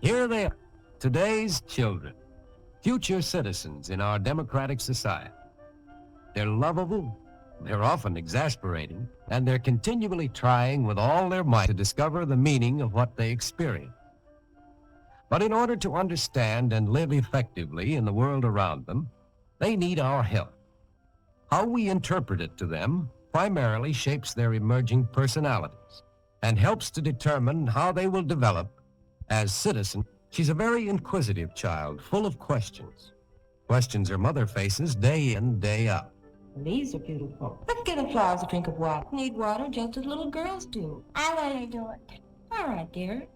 Here they are, today's children, future citizens in our democratic society. They're lovable, they're often exasperating, and they're continually trying with all their might to discover the meaning of what they experience. But in order to understand and live effectively in the world around them, they need our help. How we interpret it to them primarily shapes their emerging personalities and helps to determine how they will develop as citizens. She's a very inquisitive child, full of questions. Questions her mother faces day in, day out. These are beautiful. Let's give the flowers a drink of water. Need water just as little girls do. I want to do it. All right, dear.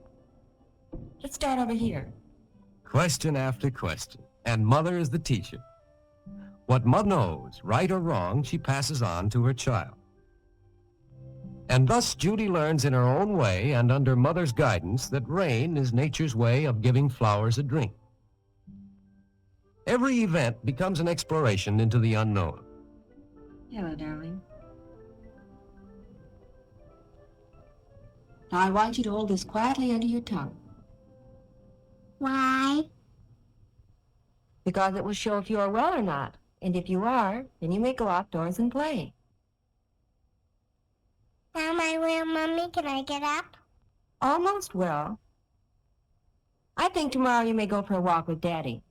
Let's start over here. Question after question, and mother is the teacher. What mother knows, right or wrong, she passes on to her child. And thus Judy learns in her own way and under mother's guidance that rain is nature's way of giving flowers a drink. Every event becomes an exploration into the unknown. Hello, darling. Now I want you to hold this quietly under your tongue. Why? Because it will show if you are well or not. And if you are, then you may go outdoors and play. Am I well, Mommy? Can I get up? Almost well. I think tomorrow you may go for a walk with Daddy.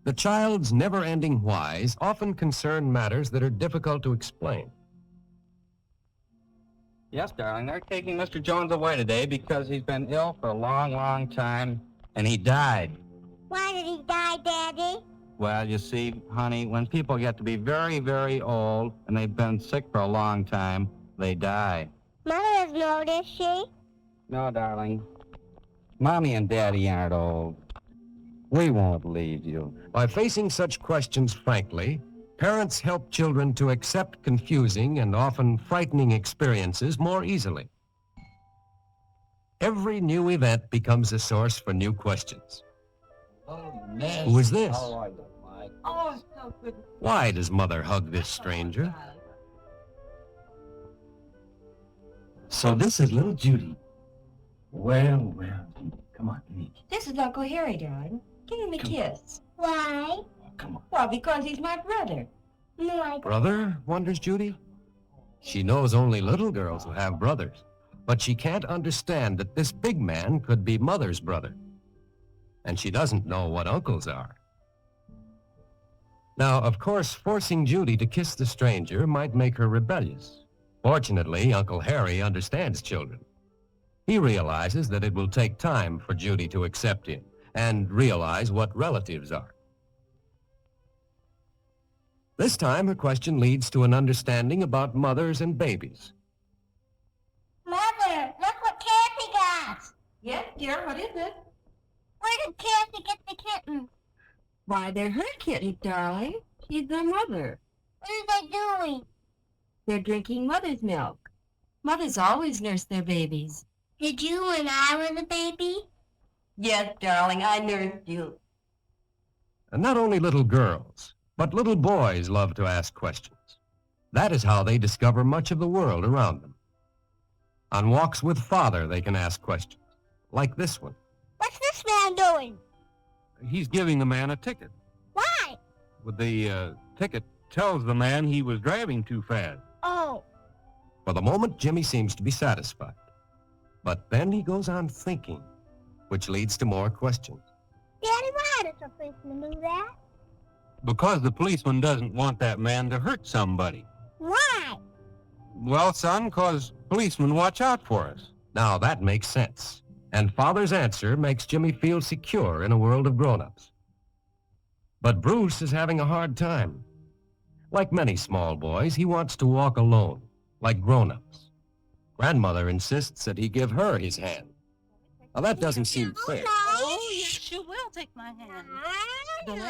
The child's never-ending whys often concern matters that are difficult to explain. Yes, darling, they're taking Mr. Jones away today because he's been ill for a long, long time, and he died. Why did he die, Daddy? Well, you see, honey, when people get to be very, very old, and they've been sick for a long time, they die. Mother doesn't know, does she? No, darling. Mommy and Daddy aren't old. We won't leave you. By facing such questions frankly, parents help children to accept confusing and often frightening experiences more easily. Every new event becomes a source for new questions. Who is this? Oh, so good. Why does mother hug this stranger? So this is little Judy. Well, come on, Judy. This is Uncle Harry, darling. Give him a kiss. Why? Oh, come on. Well, because he's my brother. No, I Brother, wonders Judy. She knows only little girls who have brothers, but she can't understand that this big man could be mother's brother. And she doesn't know what uncles are. Now, of course, forcing Judy to kiss the stranger might make her rebellious. Fortunately, Uncle Harry understands children. He realizes that it will take time for Judy to accept him and realize what relatives are. This time, her question leads to an understanding about mothers and babies. Mother, look what Kathy got. Yes, dear, what is it? Where did Kathy get the kitten? Why, they're her kitty, darling. She's their mother. What are they doing? They're drinking mother's milk. Mothers always nurse their babies. Did you when I was a baby? Yes, darling, I nursed you. And not only little girls, but little boys love to ask questions. That is how they discover much of the world around them. On walks with father, they can ask questions, like this one. What's this man doing? He's giving the man a ticket. Why? But the ticket tells the man he was driving too fast. Oh, For the moment, Jimmy seems to be satisfied. But then he goes on thinking, which leads to more questions. Daddy, why does a policeman do that? Because the policeman doesn't want that man to hurt somebody. Why? Well, son, 'cause policemen watch out for us. Now that makes sense. And father's answer makes Jimmy feel secure in a world of grown-ups. But Bruce is having a hard time. Like many small boys, he wants to walk alone, like grown-ups. Grandmother insists that he give her his hand. Now that doesn't seem fair. Oh, yes, you will take my hand. Billy,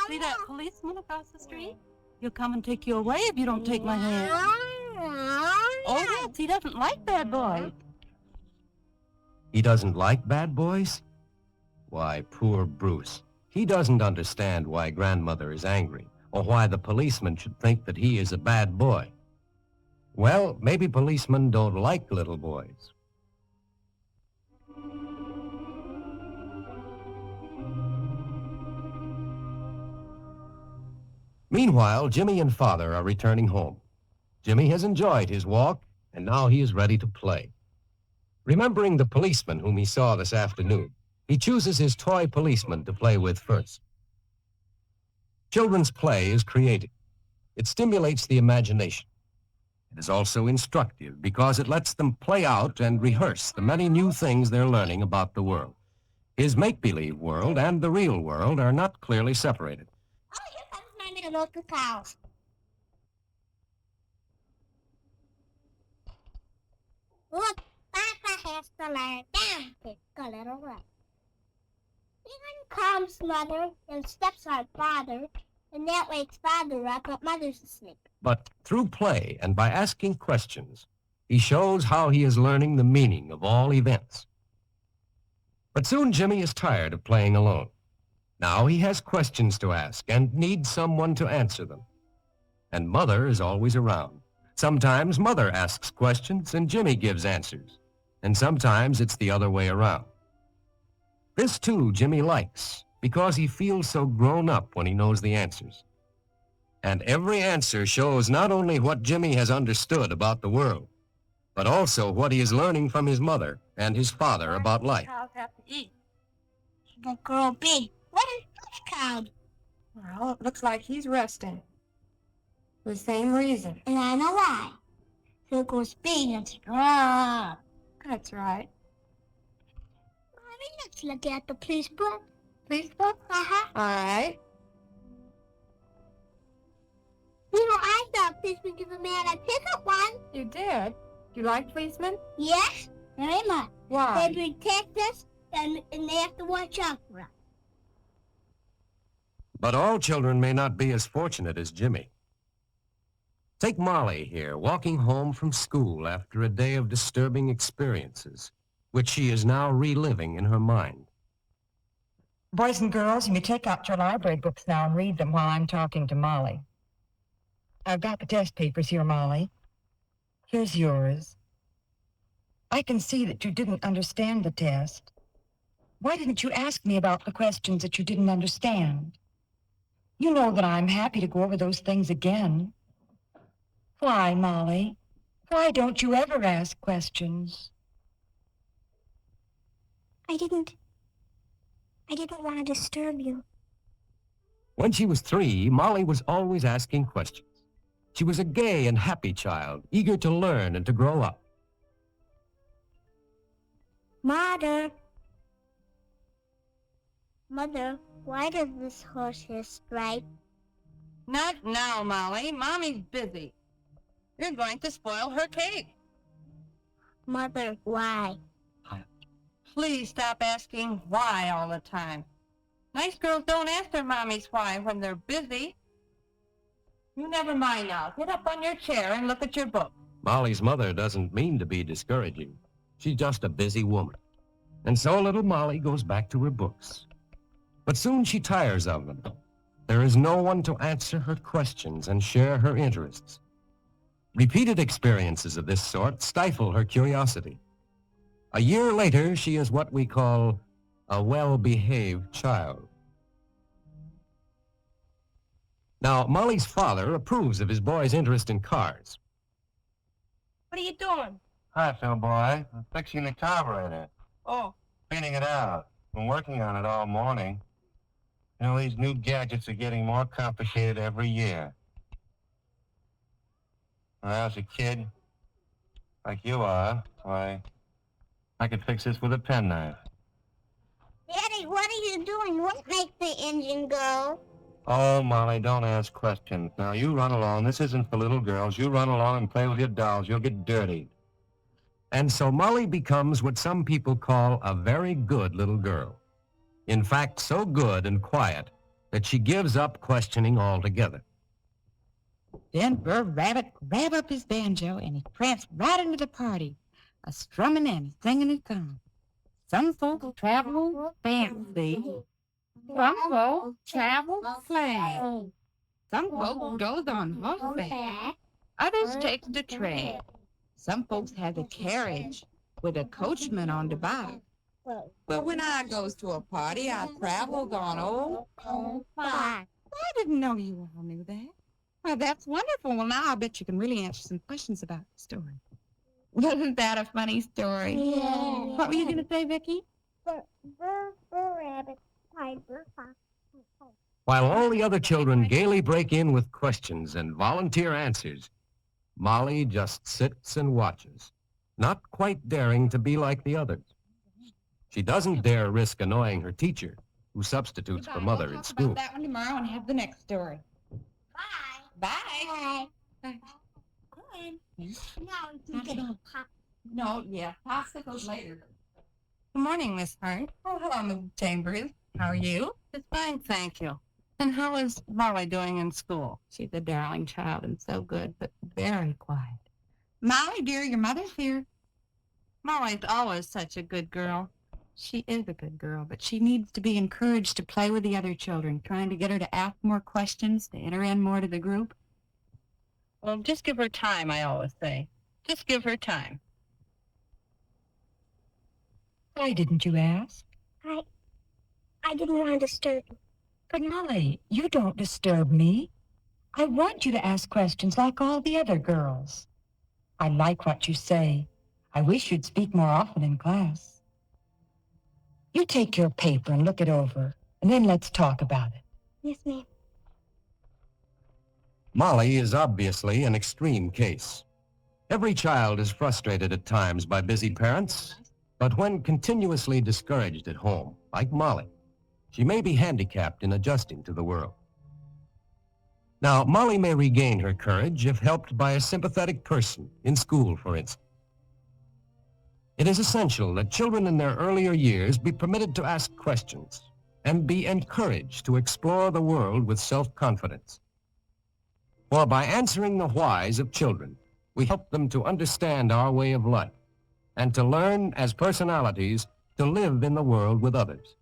see that policeman across the street? He'll come and take you away if you don't take my hand. Oh, yes, he doesn't like bad boys. He doesn't like bad boys? Why, poor Bruce. He doesn't understand why grandmother is angry, or why the policeman should think that he is a bad boy. Well, maybe policemen don't like little boys. Meanwhile, Jimmy and Father are returning home. Jimmy has enjoyed his walk, and now he is ready to play. Remembering the policeman whom he saw this afternoon, he chooses his toy policeman to play with first. Children's play is creative. It stimulates the imagination. It is also instructive because it lets them play out and rehearse the many new things they're learning about the world. His make-believe world and the real world are not clearly separated. Oh, here comes my little local cows. Look, Papa has to lie down, take a little rest. Even comes Mother and steps on Father, and that wakes Father up, but Mother's asleep. But through play and by asking questions, he shows how he is learning the meaning of all events. But soon Jimmy is tired of playing alone. Now he has questions to ask and needs someone to answer them. And Mother is always around. Sometimes Mother asks questions and Jimmy gives answers. And sometimes it's the other way around. This too Jimmy likes because he feels so grown up when he knows the answers. And every answer shows not only what Jimmy has understood about the world, but also what he is learning from his mother and his father about life. Cows have to eat. The girl big. What is this cow? Well, it looks like he's resting. For the same reason. And I know why. So it goes big and strong. That's right. Mommy, let's look at the police book. Police book? Uh-huh. All right. You know, I thought policemen give a man a pickup one. You did? You like policemen? Yes, very much. Why? They protect us, and they have to watch out for us. But all children may not be as fortunate as Jimmy. Take Molly here, walking home from school after a day of disturbing experiences, which she is now reliving in her mind. Boys and girls, you may take out your library books now and read them while I'm talking to Molly. I've got the test papers here, Molly. Here's yours. I can see that you didn't understand the test. Why didn't you ask me about the questions that you didn't understand? You know that I'm happy to go over those things again. Why, Molly? Why don't you ever ask questions? I didn't want to disturb you. When she was 3, Molly was always asking questions. She was a gay and happy child, eager to learn and to grow up. Mother, why does this horse have stripes? Not now, Molly. Mommy's busy. You're going to spoil her cake. Mother, why? Please stop asking why all the time. Nice girls don't ask their mommies why when they're busy. You never mind now. Get up on your chair and look at your book. Molly's mother doesn't mean to be discouraging. She's just a busy woman. And so little Molly goes back to her books. But soon she tires of them. There is no one to answer her questions and share her interests. Repeated experiences of this sort stifle her curiosity. A year later, she is what we call a well-behaved child. Now, Molly's father approves of his boy's interest in cars. What are you doing? Hi, Phil boy. I'm fixing the carburetor. Oh, Cleaning it out. Been working on it all morning. You know, these new gadgets are getting more complicated every year. When I was a kid, like you are, why, I could fix this with a penknife. Daddy, what are you doing? What makes the engine go? Oh, Molly, don't ask questions. Now, you run along. This isn't for little girls. You run along and play with your dolls. You'll get dirty. And so Molly becomes what some people call a very good little girl. In fact, so good and quiet that she gives up questioning altogether. Then Brer Rabbit grabbed up his banjo and he pranced right into the party, a-strumming and a-singing his song. Some folks travel fancy, some folks travel flat, some folks goes on horseback, others takes the train. Some folks has a carriage with a coachman on the back. But when I goes to a party, I travels on old Fine. I didn't know you all knew that. Well, that's wonderful. Well, now I bet you can really answer some questions about the story. Wasn't that a funny story? Yeah. What were you going to say, Vicki? Burr, rabbit, tiger, fox. While all the other children gaily break in with questions and volunteer answers, Molly just sits and watches, not quite daring to be like the others. She doesn't dare risk annoying her teacher, who substitutes for Mother We'll in talk school. about that one tomorrow and have the next story. Bye. Bye. Bye. Bye. No, you get a pop. No, yeah, popsicles later. Good morning, Miss Hart. Oh, hello, Miss Chambers. How are you? It's fine, thank you. And how is Molly doing in school? She's a darling child and so good, but very quiet. Molly, dear, your mother's here. Molly's always such a good girl. She is a good girl, but she needs to be encouraged to play with the other children, trying to get her to ask more questions, to enter in more to the group. Well, just give her time, I always say. Just give her time. Why didn't you ask? I didn't want to disturb you. But Molly, you don't disturb me. I want you to ask questions like all the other girls. I like what you say. I wish you'd speak more often in class. You take your paper and look it over, and then let's talk about it. Yes, ma'am. Molly is obviously an extreme case. Every child is frustrated at times by busy parents, but when continuously discouraged at home, like Molly, she may be handicapped in adjusting to the world. Now, Molly may regain her courage if helped by a sympathetic person, in school, for instance. It is essential that children in their earlier years be permitted to ask questions and be encouraged to explore the world with self-confidence. For by answering the whys of children, we help them to understand our way of life and to learn, as personalities, to live in the world with others.